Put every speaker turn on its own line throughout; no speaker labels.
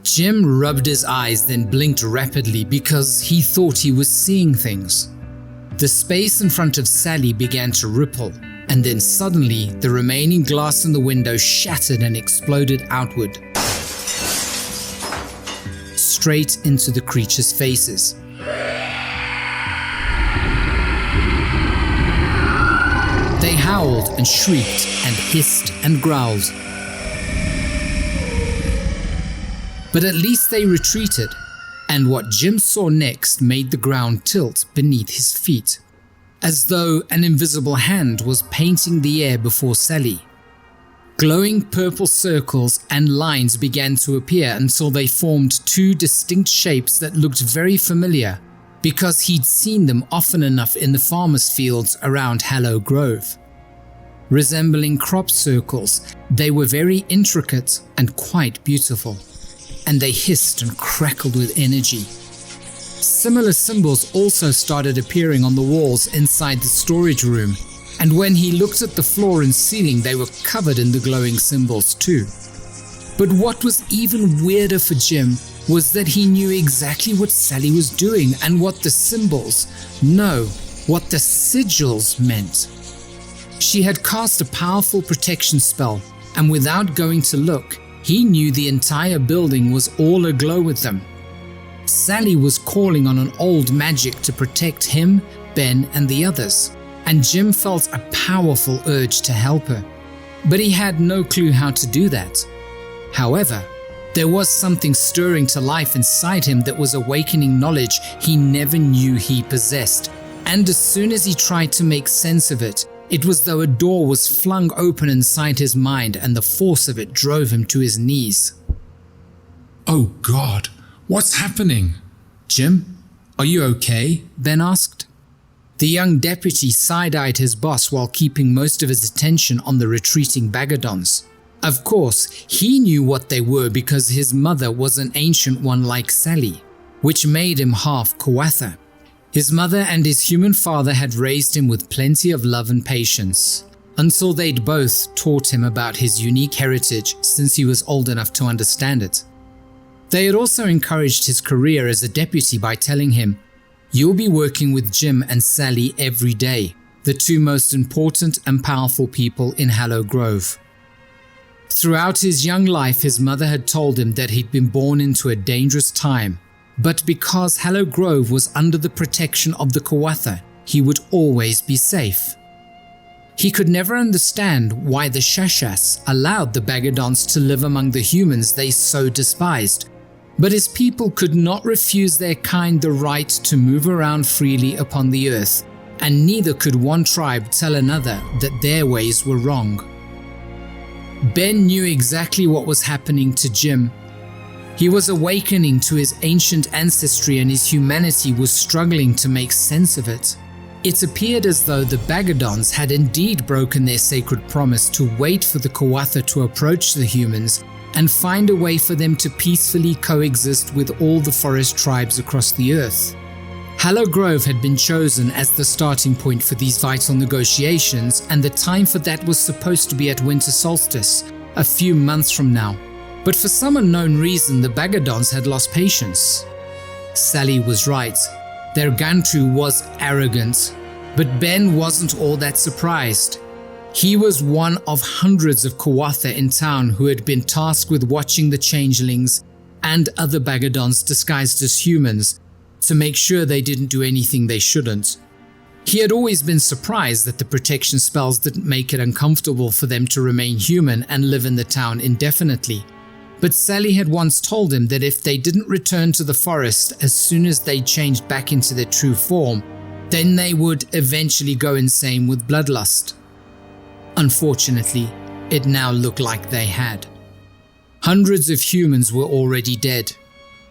Jim rubbed his eyes, then blinked rapidly because he thought he was seeing things. The space in front of Sally began to ripple, and then suddenly the remaining glass in the window shattered and exploded outward, straight into the creatures' faces. They howled and shrieked and hissed and growled. But at least they retreated, and what Jim saw next made the ground tilt beneath his feet, as though an invisible hand was painting the air before Sally. Glowing purple circles and lines began to appear until they formed two distinct shapes that looked very familiar because he'd seen them often enough in the farmers' fields around Hallow Grove. Resembling crop circles, they were very intricate and quite beautiful, and they hissed and crackled with energy. Similar symbols also started appearing on the walls inside the storage room, and when he looked at the floor and ceiling, they were covered in the glowing symbols too. But what was even weirder for Jim was that he knew exactly what Sally was doing and what the symbols, no, what the sigils meant. She had cast a powerful protection spell, and without going to look, he knew the entire building was all aglow with them. Sally was calling on an old magic to protect him, Ben, and the others, and Jim felt a powerful urge to help her. But he had no clue how to do that. However, there was something stirring to life inside him that was awakening knowledge he never knew he possessed, and as soon as he tried to make sense of it, it was though a door was flung open inside his mind and the force of it drove him to his knees.
"Oh God, what's happening?"
"Jim, are you okay?" Ben asked. The young deputy side-eyed his boss while keeping most of his attention on the retreating Bagadons. Of course, he knew what they were because his mother was an ancient one like Sally, which made him half Kawatha. His mother and his human father had raised him with plenty of love and patience, until they'd both taught him about his unique heritage since he was old enough to understand it. They had also encouraged his career as a deputy by telling him, "You'll be working with Jim and Sally every day, the two most important and powerful people in Hallow Grove." Throughout his young life, his mother had told him that he'd been born into a dangerous time, but because Hallow Grove was under the protection of the Kawatha, he would always be safe. He could never understand why the Shashas allowed the Bagadons to live among the humans they so despised, but his people could not refuse their kind the right to move around freely upon the earth, and neither could one tribe tell another that their ways were wrong. Ben knew exactly what was happening to Jim. He was awakening to his ancient ancestry and his humanity was struggling to make sense of it. It appeared as though the Bagadons had indeed broken their sacred promise to wait for the Kawatha to approach the humans and find a way for them to peacefully coexist with all the forest tribes across the earth. Hallow Grove had been chosen as the starting point for these vital negotiations, and the time for that was supposed to be at winter solstice, a few months from now. But for some unknown reason, the Bagadons had lost patience. Sally was right. Their Gantu was arrogant, but Ben wasn't all that surprised. He was one of hundreds of Kawatha in town who had been tasked with watching the changelings and other Bagadons disguised as humans to make sure they didn't do anything they shouldn't. He had always been surprised that the protection spells didn't make it uncomfortable for them to remain human and live in the town indefinitely. But Sally had once told him that if they didn't return to the forest as soon as they changed back into their true form, then they would eventually go insane with bloodlust. Unfortunately, it now looked like they had. Hundreds of humans were already dead,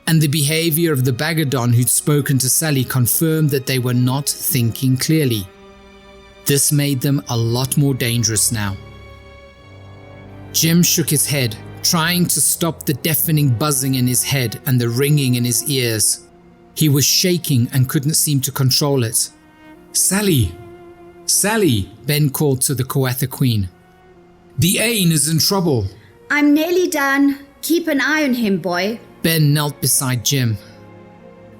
and the behavior of the Bagadon who'd spoken to Sally confirmed that they were not thinking clearly. This made them a lot more dangerous now. Jim shook his head, trying to stop the deafening buzzing in his head and the ringing in his ears. He was shaking and couldn't seem to control it.
Sally! Sally!
Ben called to the Kawatha Queen.
The Ain is in trouble.
I'm nearly done. Keep an eye on him, boy.
Ben knelt beside Jim.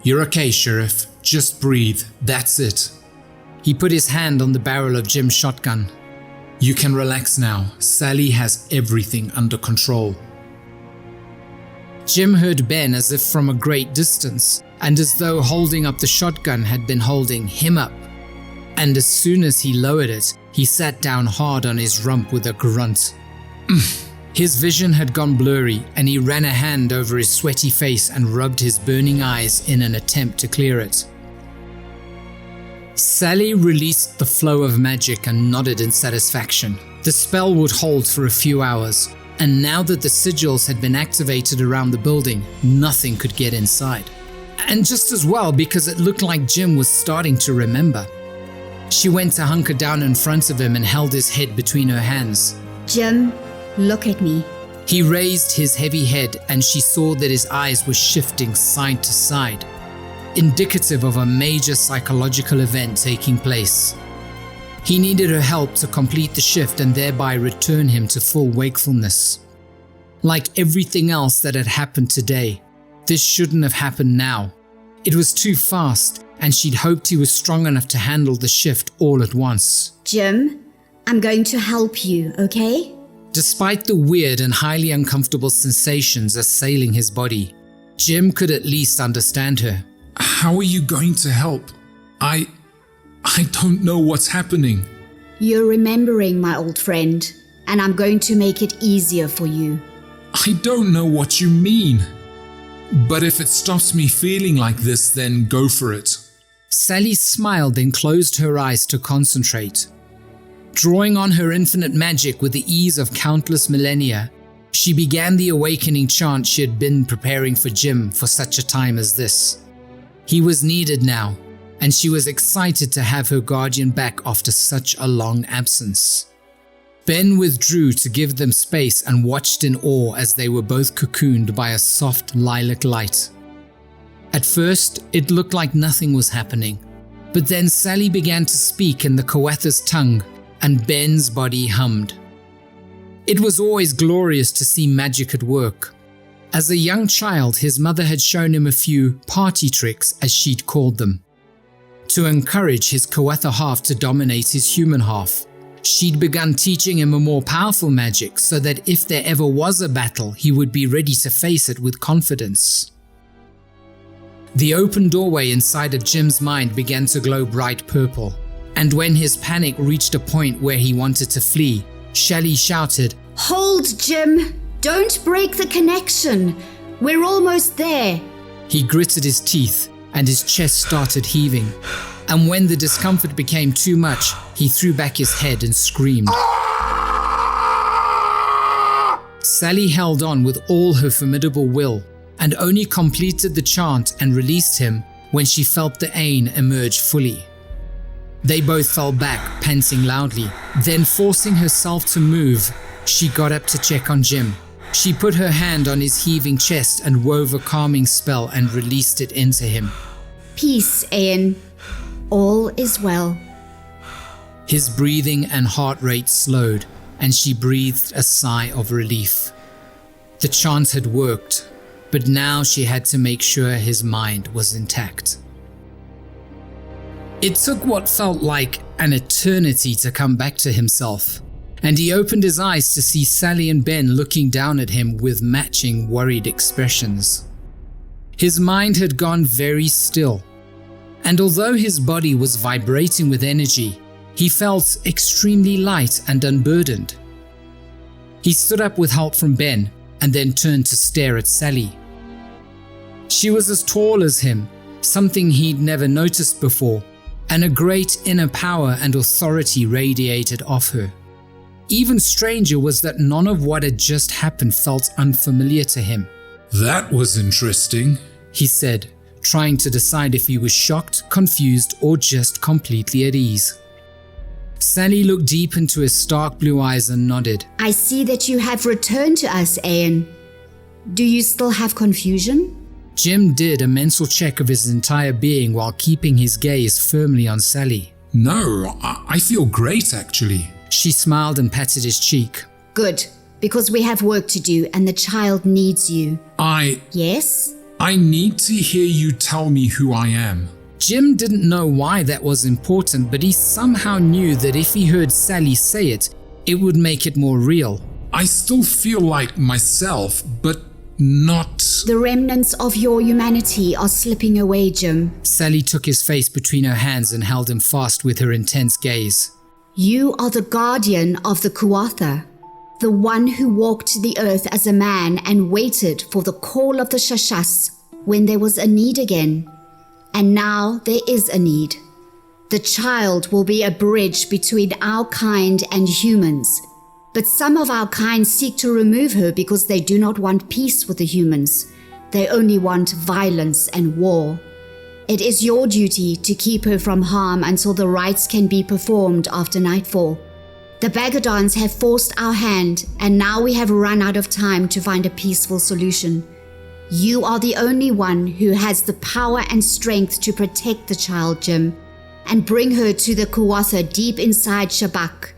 You're okay, Sheriff. Just breathe. That's it.
He put his hand on the barrel of Jim's shotgun.
You can relax now. Sally has everything under control.
Jim heard Ben as if from a great distance, and as though holding up the shotgun had been holding him up. And as soon as he lowered it, he sat down hard on his rump with a grunt. His vision had gone blurry, and he ran a hand over his sweaty face and rubbed his burning eyes in an attempt to clear it. Sally released the flow of magic and nodded in satisfaction. The spell would hold for a few hours, and now that the sigils had been activated around the building, nothing could get inside. And just as well, because it looked like Jim was starting to remember. She went to hunker down in front of him and held his head between her hands.
Jim, look at me.
He raised his heavy head and she saw that his eyes were shifting side to side, indicative of a major psychological event taking place. He needed her help to complete the shift and thereby return him to full wakefulness. Like everything else that had happened today, this shouldn't have happened now. It was too fast, and she'd hoped he was strong enough to handle the shift all at once.
Jim, I'm going to help you, okay?
Despite the weird and highly uncomfortable sensations assailing his body, Jim could at least understand her.
How are you going to help? I don't know what's happening.
You're remembering, my old friend, and I'm going to make it easier for you.
I don't know what you mean. But if it stops me feeling like this, then go for it.
Sally smiled and closed her eyes to concentrate. Drawing on her infinite magic with the ease of countless millennia, she began the awakening chant she had been preparing for Jim for such a time as this. He was needed now, and she was excited to have her guardian back after such a long absence. Ben withdrew to give them space and watched in awe as they were both cocooned by a soft lilac light. At first, it looked like nothing was happening, but then Sally began to speak in the Kawatha's tongue, and Ben's body hummed. It was always glorious to see magic at work. As a young child, his mother had shown him a few party tricks, as she'd called them, to encourage his Kawatha half to dominate his human half. She'd begun teaching him a more powerful magic so that if there ever was a battle, he would be ready to face it with confidence. The open doorway inside of Jim's mind began to glow bright purple, and when his panic reached a point where he wanted to flee, Shelly shouted,
Hold, Jim! Don't break the connection! We're almost there!
He gritted his teeth and his chest started heaving, and when the discomfort became too much, he threw back his head and screamed. Sally held on with all her formidable will and only completed the chant and released him when she felt the Ain emerge fully. They both fell back, panting loudly. Then, forcing herself to move, she got up to check on Jim. She put her hand on his heaving chest and wove a calming spell and released it into him.
Peace, Ain. All is well.
His breathing and heart rate slowed, and she breathed a sigh of relief. The chant had worked, but now she had to make sure his mind was intact. It took what felt like an eternity to come back to himself, and he opened his eyes to see Sally and Ben looking down at him with matching worried expressions. His mind had gone very still, and although his body was vibrating with energy, he felt extremely light and unburdened. He stood up with help from Ben and then turned to stare at Sally. She was as tall as him, something he'd never noticed before, and a great inner power and authority radiated off her. Even stranger was that none of what had just happened felt unfamiliar to him.
That was interesting,
he said, trying to decide if he was shocked, confused, or just completely at ease. Sally looked deep into his stark blue eyes and nodded.
I see that you have returned to us, Ian. Do you still have confusion?
Jim did a mental check of his entire being while keeping his gaze firmly on Sally.
No, I feel great actually.
She smiled and patted his cheek.
Good, because we have work to do and the child needs you. Yes?
I need to hear you tell me who I am.
Jim didn't know why that was important, but he somehow knew that if he heard Sally say it, it would make it more real.
I still feel like myself, but not...
The remnants of your humanity are slipping away, Jim.
Sally took his face between her hands and held him fast with her intense gaze.
You are the guardian of the Kuatha, the one who walked the earth as a man and waited for the call of the Shashas when there was a need again. And now there is a need. The child will be a bridge between our kind and humans. But some of our kind seek to remove her because they do not want peace with the humans. They only want violence and war. It is your duty to keep her from harm until the rites can be performed after nightfall. The Bagadons have forced our hand, and now we have run out of time to find a peaceful solution. You are the only one who has the power and strength to protect the child, Jim, and bring her to the Kuatha deep inside Shabak.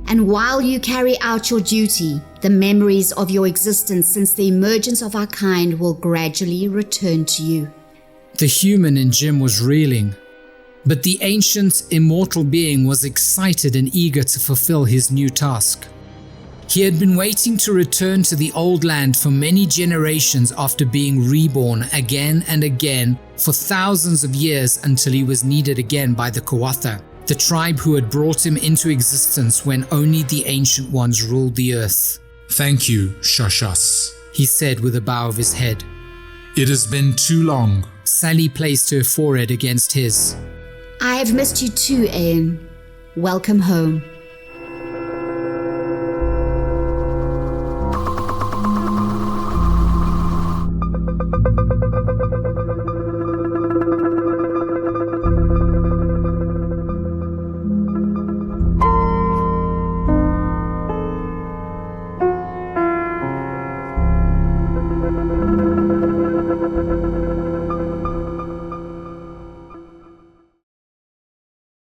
And while you carry out your duty, the memories of your existence since the emergence of our kind will gradually return to you.
The human in Jim was reeling, but the ancient, immortal being was excited and eager to fulfill his new task. He had been waiting to return to the old land for many generations after being reborn again and again for thousands of years until he was needed again by the Kuatha, the tribe who had brought him into existence when only the Ancient Ones ruled the earth.
Thank you, Shashas,
he said with a bow of his head.
It has been too long.
Sally placed her forehead against his.
I have missed you too, Ian. Welcome home.